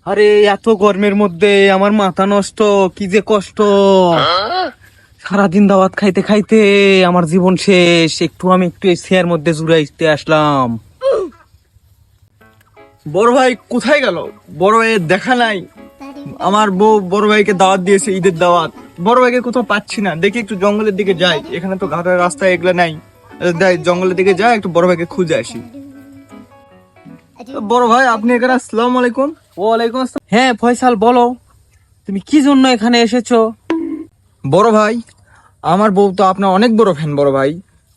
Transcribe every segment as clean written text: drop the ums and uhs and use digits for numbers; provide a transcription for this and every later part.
আরে এত গরমের মধ্যে আমার মাথা নষ্ট, কি যে কষ্ট। সারাদিন দাওয়াত খাইতে খাইতে আমার জীবন শেষ। আমি একটু এশিয়ার মধ্যে জুড়াইতে আসলাম। বড় ভাই কোথায় গেল? বড় ভাইয়ের দেখা নাই। আমার বউ বড় ভাইকে দাওয়াত দিয়েছে, ঈদের দাওয়াত। বড় ভাইকে কোথাও পাচ্ছি না। দেখি একটু জঙ্গলের দিকে যাই, এখানে তো ঘাটের রাস্তায় এগুলো নাই। জঙ্গলের দিকে যাই, একটু বড় ভাইকে খুঁজে আসি। বড় ভাই আপনি এখানে? আসসালামু আলাইকুম। ওয়ালাইকুম আসসালাম। হ্যাঁ ফয়সাল, বলো তুমি কি জন্য এখানে এসেছো? বড় ভাই, আমার বউ তো আপনার অনেক বড় ফ্যান। বড় ভাই,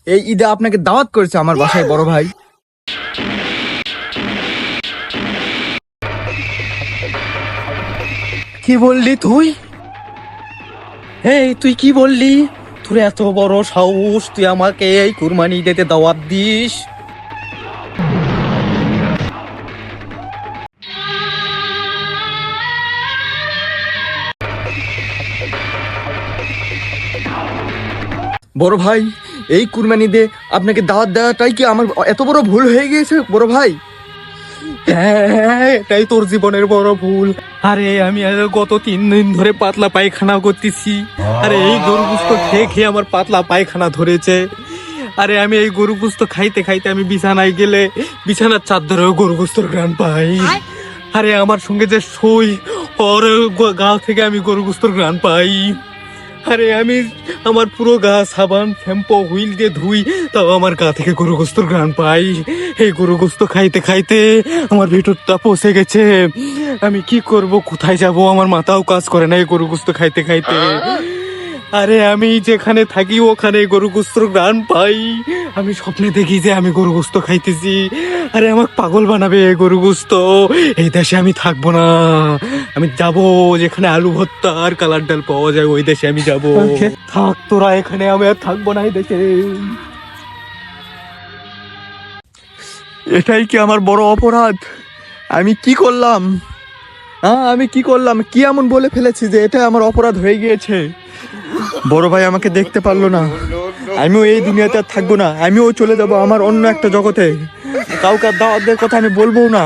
এই ঈদে আপনাকে দাওয়াত করেছে আমার বাসায়। বড় ভাই, কি বললি তুই? এই তুই কি বললি? তোর এত বড় সাহস, তুই আমাকে এই কুরবানি দিতে দাওয়াত দিস? বড় ভাই, এই কুরবানিতে আপনাকে দাওয়াত দেওয়াটাই কি আমার এত বড় ভুল হয়ে গিয়েছে? বড় ভাই, হ্যাঁ, এটাই তোর জীবনের বড় ভুল। আরে আমি গত 3 দিন ধরে পাতলা পায়খানা করতেছি। আরে এই গরু গোস্ত খেয়ে খেয়ে আমার পাতলা পায়খানা ধরেছে। আরে আমি এই গরু গোস্ত খাইতে খাইতে আমি বিছানায় গেলে বিছানার চাদরেও গরু গোস্তর ঘ্রাণ পাই। আরে আমার সঙ্গে যে সই, ওর গা থেকে আমি গরু গোস্তর ঘ্রাণ পাই। আরে আমি আমার পুরো গা সাবান শ্যাম্পু হুইল দিয়ে ধুই, তাও আমার গা থেকে গরু গোস্তর ঘ্রাণ পাই। এই গরু গোস্ত খাইতে খাইতে আমার ভিতরটা পচে গেছে। আমি কি করব, কোথায় যাব, আমার মাথাও কাজ করে না এই গরু গোস্ত খাইতে খাইতে। আরে আমি যেখানে থাকি ওখানে গরু গোস্তর ঘ্রাণ পাই। আমি স্বপ্নে দেখি যে আমি গরু গোস্ত খাইতেছি। আরে আমাকে পাগল বানাবে এই গরু গোস্ত। এই দেশে আমি থাকবো না। আমি যাব যেখানে আলু ভর্তা আর কালার ডাল পাওয়া যায়, ওই দেশে আমি যাব। থাক তোরা এখানে, আমি আর থাকবো না এই দেশে। এটাই কি আমার বড় অপরাধ? আমি কি করলাম? আমি কি করলাম? কি এমন বলে ফেলেছি যে এটা আমার অপরাধ হয়ে গিয়েছে? বড় ভাই আমাকে দেখতে পারলো না। আমিও এই দুনিয়াতে আর থাকবো না। আমিও চলে যাব আমার অন্য একটা জগতে। কাউকে দাওয়াতের কথা আমি বলবো না।